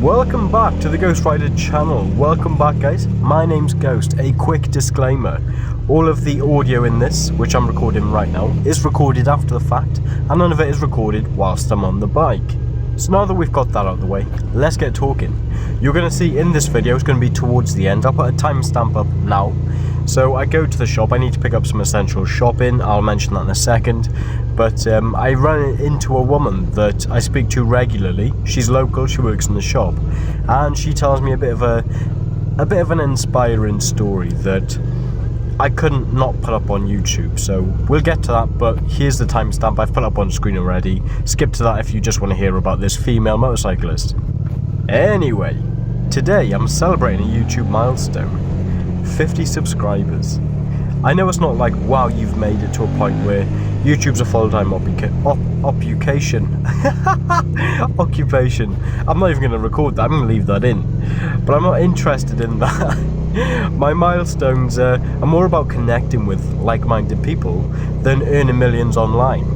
Welcome back to the Ghost Rider channel. Welcome back, guys. My name's Ghost. A quick disclaimer. All of the audio in this, which I'm recording right now, is recorded after the fact, and none of it is recorded whilst I'm on the bike. So now that we've got that out of the way, let's get talking. You're going to see in this video, it's going to be towards the end. I'll put a timestamp up now. So I go to the shop, I need to pick up some essential shopping, I'll mention that in a second. But I run into a woman that I speak to regularly. She's local, she works in the shop, and she tells me a bit of an inspiring story that I couldn't not put up on YouTube. So we'll get to that, but here's the timestamp I've put up on screen already. Skip to that if you just want to hear about this female motorcyclist. Anyway, today I'm celebrating a YouTube milestone. 50 subscribers. I know it's not like, wow, you've made it to a point where YouTube's a full-time occupation. I'm not even going to record that, I'm going to leave that in. But I'm not interested in that. My milestones are more about connecting with like-minded people than earning millions online.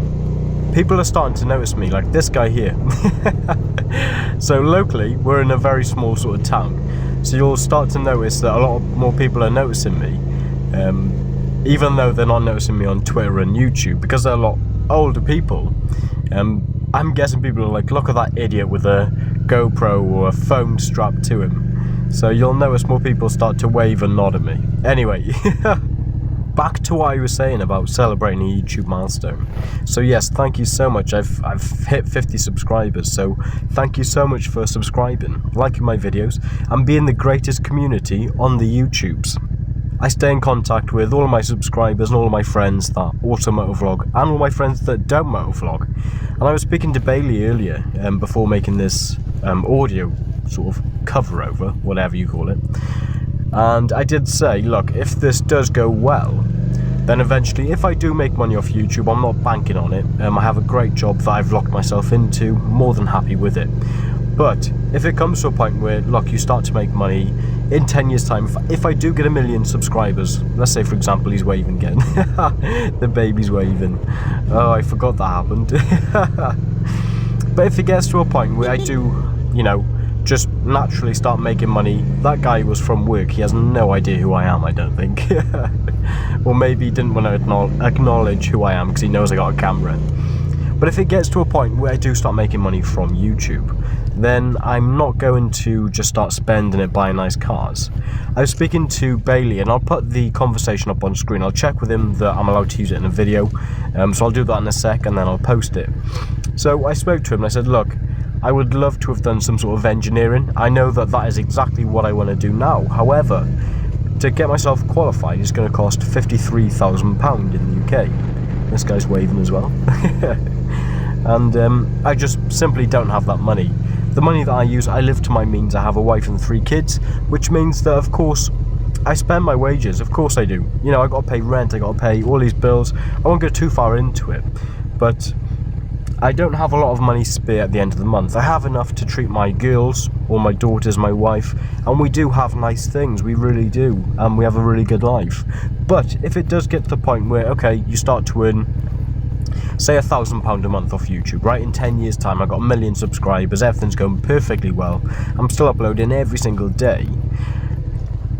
People are starting to notice me, like this guy here. So locally, we're in a very small sort of town. So you'll start to notice that a lot more people are noticing me. Even though they're not noticing me on Twitter and YouTube, because they're a lot older people. I'm guessing people are like, look at that idiot with a GoPro or a phone strapped to him. So you'll notice more people start to wave and nod at me. Anyway, back to what I was saying about celebrating a YouTube milestone. So yes, thank you so much. I've hit 50 subscribers, so thank you so much for subscribing, liking my videos, and being the greatest community on the YouTubes. I stay in contact with all of my subscribers and all of my friends that also motovlog, and all my friends that don't motovlog. And I was speaking to Bailey earlier, before making this audio sort of cover over, whatever you call it. And I did say, look, if this does go well, then eventually, if I do make money off YouTube, I'm not banking on it. I have a great job that I've locked myself into, more than happy with it. But if it comes to a point where, look, you start to make money in 10 years' time, if I do get 1 million subscribers, let's say, for example, he's waving again. The baby's waving. Oh, I forgot that happened. But if it gets to a point where I do, you know, just naturally start making money, that guy was from work, he has no idea who I am, I don't think. Or maybe he didn't want to acknowledge who I am because he knows I got a camera. But if it gets to a point where I do start making money from YouTube, then I'm not going to just start spending it buying nice cars. I was speaking to Bailey, and I'll put the conversation up on screen. I'll check with him that I'm allowed to use it in a video, so I'll do that in a sec and then I'll post it. So I spoke to him and I said, look, I would love to have done some sort of engineering. I know that that is exactly what I want to do now. However, to get myself qualified is going to cost £53,000 in the UK. This guy's waving as well. And I just simply don't have that money. The money that I use, I live to my means. I have a wife and 3 kids, which means that, of course, I spend my wages. Of course I do. You know, I got to pay rent, I got to pay all these bills. I won't go too far into it, but I don't have a lot of money spare at the end of the month. I have enough to treat my girls, or my daughters, my wife, and we do have nice things, we really do, and we have a really good life. But if it does get to the point where, okay, you start to earn, say, £1,000 a month off YouTube, right? In 10 years' time, I got 1 million subscribers, everything's going perfectly well, I'm still uploading every single day.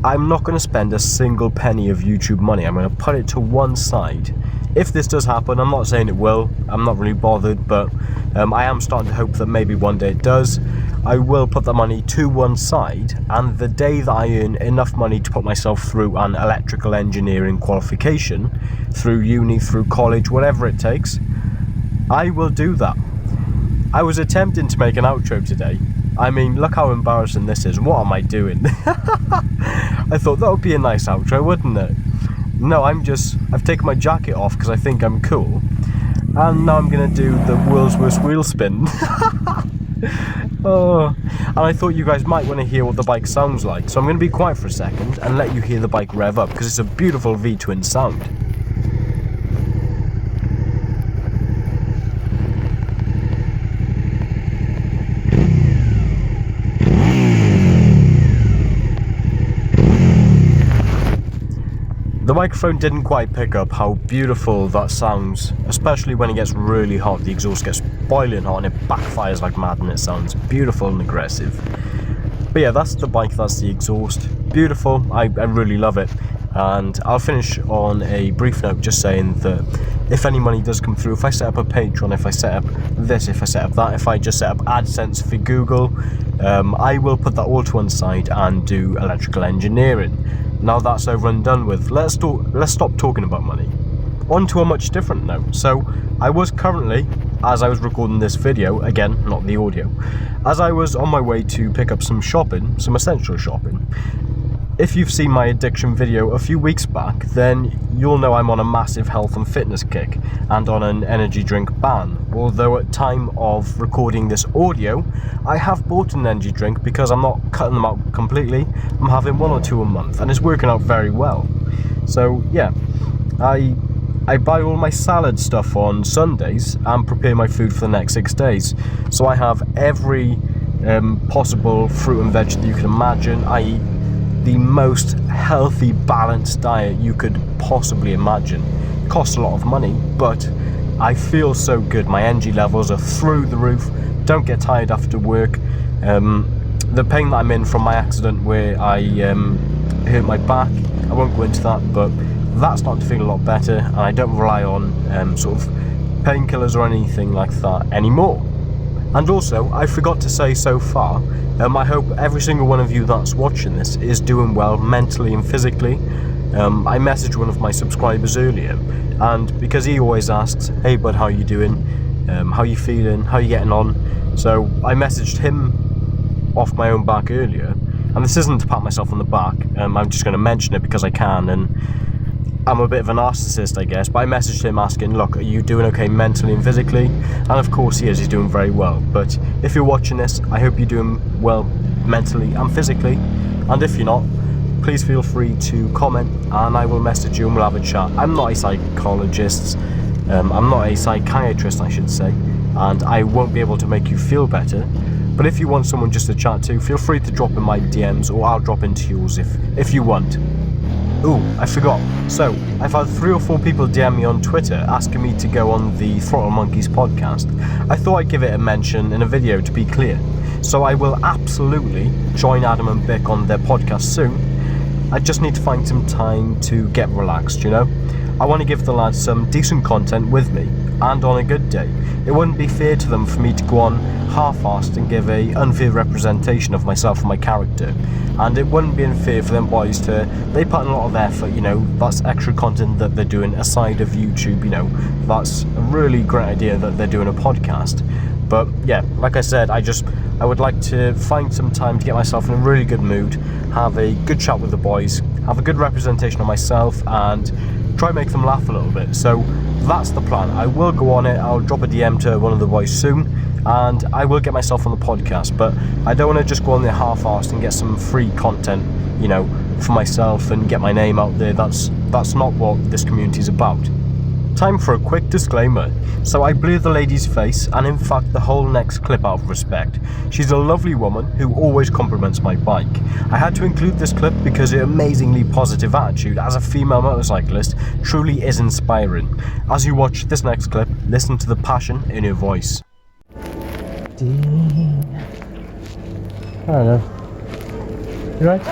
I'm not going to spend a single penny of YouTube money. I'm going to put it to one side. If this does happen, I'm not saying it will, I'm not really bothered, but I am starting to hope that maybe one day it does. I will put the money to one side, and the day that I earn enough money to put myself through an electrical engineering qualification, through uni, through college, whatever it takes, I will do that. I was attempting to make an outro today. I mean, look how embarrassing this is. What am I doing? I thought that would be a nice outro, wouldn't it? No, I've taken my jacket off because I think I'm cool. And now I'm going to do the world's worst wheel spin. Oh, and I thought you guys might want to hear what the bike sounds like. So I'm going to be quiet for a second and let you hear the bike rev up, because it's a beautiful V-twin sound. The microphone didn't quite pick up how beautiful that sounds, especially when it gets really hot. The exhaust gets boiling hot and it backfires like mad and it sounds beautiful and aggressive. But yeah, that's the bike, that's the exhaust. Beautiful, I really love it. And I'll finish on a brief note just saying that if any money does come through, if I set up a Patreon, if I set up this, if I set up that, if I just set up AdSense for Google, I will put that all to one side and do electrical engineering. Now that's over and done with, let's stop talking about money. On to a much different note. So I was currently, as I was recording this video, again, not the audio, as I was on my way to pick up some shopping, some essential shopping. If you've seen my addiction video a few weeks back, then you'll know I'm on a massive health and fitness kick and on an energy drink ban. Although at time of recording this audio, I have bought an energy drink because I'm not cutting them out completely. I'm having 1 or 2 a month and it's working out very well. So yeah, I buy all my salad stuff on Sundays and prepare my food for the next 6 days. So I have every possible fruit and veg that you can imagine. I eat the most healthy, balanced diet you could possibly imagine. It costs a lot of money, but I feel so good. My energy levels are through the roof. Don't get tired after work. The pain that I'm in from my accident where I hurt my back, I won't go into that, but that's starting to feel a lot better, and I don't rely on sort of painkillers or anything like that anymore. And also, I forgot to say so far, I hope every single one of you that's watching this is doing well mentally and physically. I messaged one of my subscribers earlier, and because he always asks, hey bud, how you doing? How you feeling? How you getting on? So I messaged him off my own back earlier, and this isn't to pat myself on the back, I'm just going to mention it because I can, and I'm a bit of a narcissist, I guess, but I messaged him asking, look, are you doing okay mentally and physically? And of course he is, he's doing very well. But if you're watching this, I hope you're doing well mentally and physically. And if you're not, please feel free to comment and I will message you and we'll have a chat. I'm not a psychologist, I'm not a psychiatrist, I should say, and I won't be able to make you feel better. But if you want someone just to chat to, feel free to drop in my DMs or I'll drop into yours if you want. Ooh, I forgot. So, I've had 3 or 4 people DM me on Twitter asking me to go on the Throttle Monkeys podcast. I thought I'd give it a mention in a video to be clear. So I will absolutely join Adam and Bick on their podcast soon. I just need to find some time to get relaxed, you know? I want to give the lads some decent content with me, and on a good day. It wouldn't be fair to them for me to go on half-assed and give a unfair representation of myself and my character. And it wouldn't be unfair for them boys to, they put in a lot of effort, you know, that's extra content that they're doing aside of YouTube, you know, that's a really great idea that they're doing a podcast. But yeah, like I said, I would like to find some time to get myself in a really good mood, have a good chat with the boys, have a good representation of myself, and try and make them laugh a little bit. So that's the plan. I will go on it, I'll drop a DM to one of the boys soon, and I will get myself on the podcast, but I don't want to just go on there half-assed and get some free content, you know, for myself and get my name out there. That's not what this community is about. Time for a quick disclaimer. So I blew the lady's face, and in fact the whole next clip out of respect. She's a lovely woman who always compliments my bike. I had to include this clip because her amazingly positive attitude as a female motorcyclist truly is inspiring. As you watch this next clip, listen to the passion in her voice. I don't know. You right?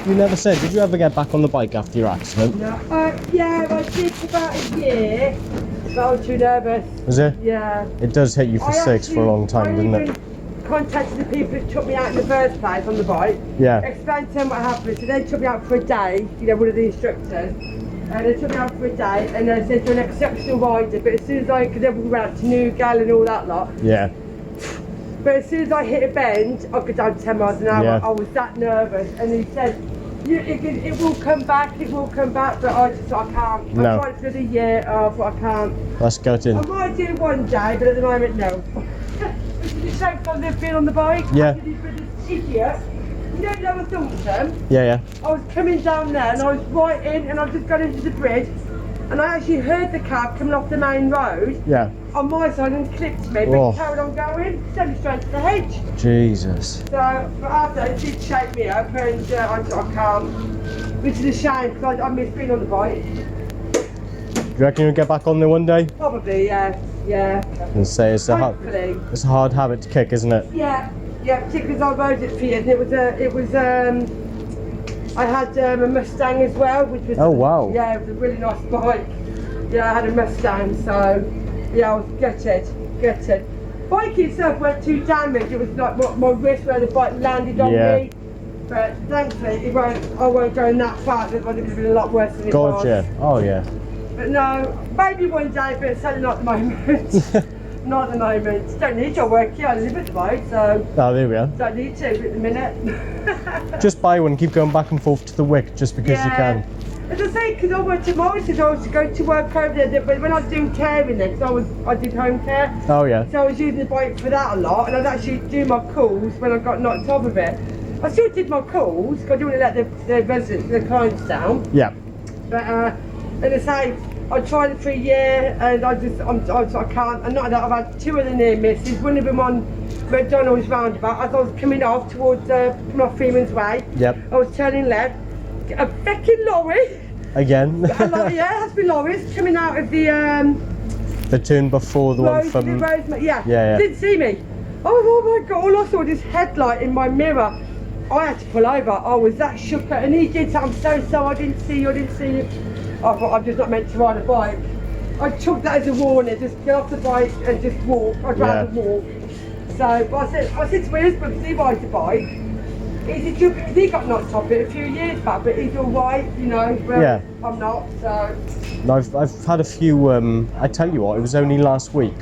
You never said, did you ever get back on the bike after your accident? No. Yeah, I did for about a year, but I was too nervous. Was it? Yeah. It does hit you for 6 for a long time, doesn't it? I contacted the people that took me out in the first place on the bike. Yeah. Explained to them what happened. So they took me out for a day, you know, one of the instructors. And they took me out for a day and they said you're an exceptional rider, but as soon as because then we went out to Newgale and all that lot. Yeah. But as soon as I hit a bend, I'd go down 10 miles an hour. Yeah. I was that nervous. And he said, it will come back, but I just thought I can't. No. I tried it for the year, I thought I can't. That's gutting. I might do it one day, but at the moment, no. Which is a shame because I've been on the bike. Yeah. After this idiot. You don't know what Thornton? Yeah. I was coming down there and I was right in and I just got into the bridge and I actually heard the cab coming off the main road. Yeah. On my side and clipped me, but carried on going, sent me straight to the hedge. Jesus. So, but after it did shake me up and I thought I can't, which is a shame because I miss being on the bike. Do you reckon you'll get back on there one day? Probably, yeah. Yeah. And say it's a hard habit to kick, isn't it? Yeah, particularly because I rode it for years. And I had a Mustang as well, which was. Oh wow. Yeah, it was a really nice bike. Yeah, I had a Mustang, so yeah, I was gutted. Bike itself weren't too damaged. It was like my wrist where the bike landed on me. But thankfully, I won't go that fast. It would have been a lot worse than it was. Gotcha. Oh yeah. But no, maybe one day, but certainly not at the moment. Not at the moment. Don't need your work here. I live at the road, so. Oh, there we are. Don't need to at the minute. Just buy one. Keep going back and forth to the Wick just because you can. As I say, because I worked at Morrison's, I was going to work over there, but when I was doing caring there, because I did home care. Oh yeah. So I was using the bike for that a lot, and I'd actually do my calls when I got knocked off of it. I still did my calls because I didn't want to let the residents, the clients down. Yeah. But as I say, I tried it for a year, and I can't. And not that I've had 2 other near misses. One of them on McDonald's roundabout. As I was coming off towards from Freeman's Way. Yep. I was turning left. A fucking lorry. Again. Yeah, it has been lorries coming out of the turn before the one from. Yeah. Didn't see me. Oh my god! All I saw was this headlight in my mirror. I had to pull over. I was that shook, and he did say, "I'm so sorry, I didn't see you. I thought, I'm just not meant to ride a bike. I took that as a warning. Just get off the bike and just walk. I'd rather walk. So, but I said to my husband, because he rides a bike. He got knocked off it a few years back, but he's all right, you know. But I'm not. So. No, I've had a few. I tell you what, it was only last week.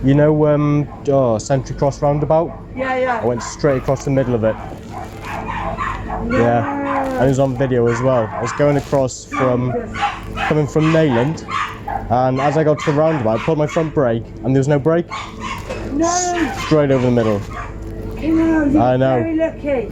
You know, Century Cross roundabout. Yeah. I went straight across the middle of it. Yeah, and it was on video as well. I was going across coming from Nayland, and as I got to the roundabout, I pulled my front brake, and there was no brake. No. Straight over the middle. I know. Very lucky.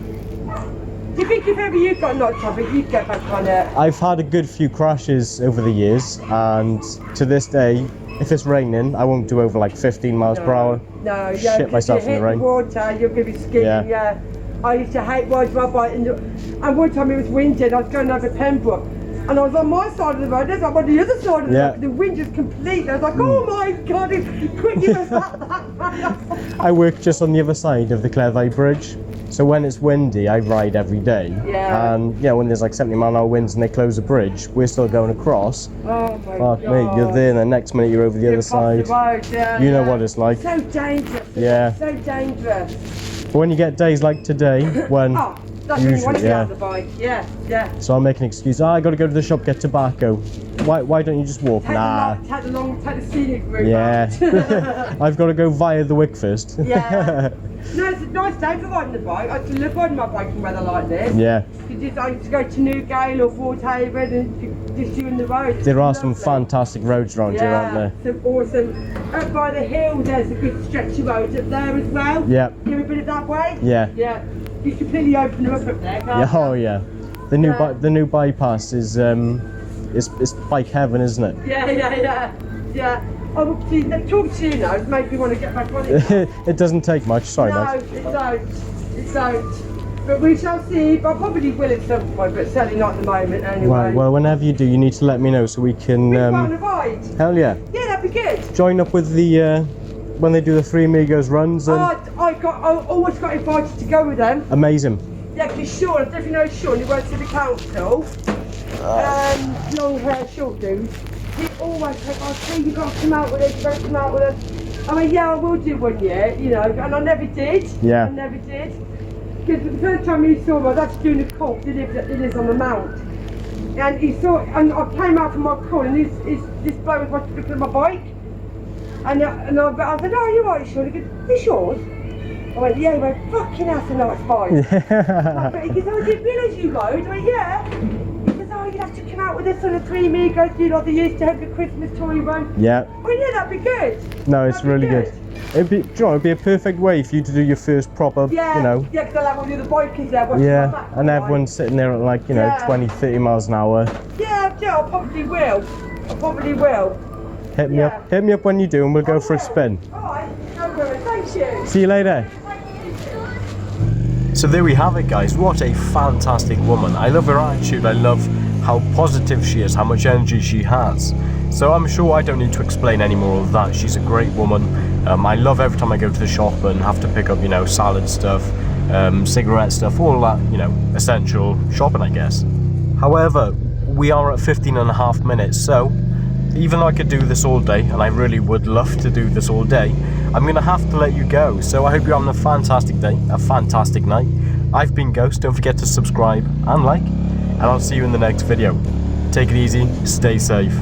Do you think if ever you got knocked off it, you'd get back on it? I've had a good few crashes over the years, and to this day, if it's raining, I won't do over like 15 miles per hour. No, shit myself in the rain. Water, you're going to be skidding, yeah. I used to hate riding my bike, and one time it was windy, and I was going over Pembroke, and I was on my side of the road, there's like on the other side of the road, the wind just completely, I was like, oh my god, it's quick, you must that. I work just on the other side of the Clervaux Bridge, so when it's windy, I ride every day. Yeah. And when there's like 70-mile-an-hour winds and they close the bridge, we're still going across. Oh my god. Mate, you're there, and the next minute you're over the other side. The road, you know what it's like. So dangerous. Yeah. So dangerous. But when you get days like today, when that's when you want to get on the bike. Yeah. So I'll make an excuse. I got to go to the shop, get tobacco. Why don't you just walk? Take the scenic route. Yeah. I've got to go via the Wick first. Yeah. No, it's a nice day for riding the bike. I used to love riding my bike in weather like this. Yeah. I used to go to Newgale or Fort Haven and just doing the roads. There are some fantastic roads around here, aren't there? Some awesome. Up by the hill, there's a good stretch of road up there as well. Yeah. You ever been up that way? Yeah. Yeah. You completely open them up there, can't you? Oh yeah. The new bypass is it's bike heaven, isn't it? Yeah. I will talk to you now. It made me want to get back on it. It doesn't take much. Sorry, mate. No, it don't. But we shall see. I probably will at some point, but certainly not at the moment anyway. Well, whenever you do, you need to let me know so we can. We can go on a ride. Hell yeah. Yeah, that'd be good. Join up with the when they do the Three Amigos runs. And I always got invited to go with them. Amazing. Yeah, because Sean, I definitely know Sean. He works at the council. Long hair, short dude. He always said, "Oh, you've got to come out with us. You've got to come out with us." I mean, yeah, I will do one year, you know, and I never did. Yeah. I never did. Because the first time he saw me, I was actually doing a call. He lives on the Mount. And he saw, and I came out from my call, and this bloke was looking at my bike. And I said, "Oh, you're right, Sean." He goes, "This yours?" I went, "Yeah." He went, "Fucking hell, a nice bike." He goes, "Oh, I didn't realise you rode." I went, "Yeah." He goes, "Oh, you'd have to come out with us on a Three Amigos, you know, they used to have the Christmas toy run." Yeah. Oh yeah, that'd be good. No, it's really good. It'd be a perfect way for you to do your first proper, you know. Yeah, because I'll have all the other bikers there. Yeah, and everyone's sitting there at like, 20, 30 miles an hour. Yeah, I probably will. Hit me up when you do, and we'll go for a spin. Alright, no worries, thank you. See you later. So there we have it, guys. What a fantastic woman. I love her attitude. I love how positive she is, how much energy she has. So I'm sure I don't need to explain any more of that. She's a great woman. I love every time I go to the shop and have to pick up, you know, salad stuff, cigarette stuff, all that, you know, essential shopping, I guess. However, we are at 15 and a half minutes, so even though I could do this all day, and I really would love to do this all day, I'm going to have to let you go. So I hope you're having a fantastic day, a fantastic night. I've been Ghost. Don't forget to subscribe and like, and I'll see you in the next video. Take it easy, stay safe.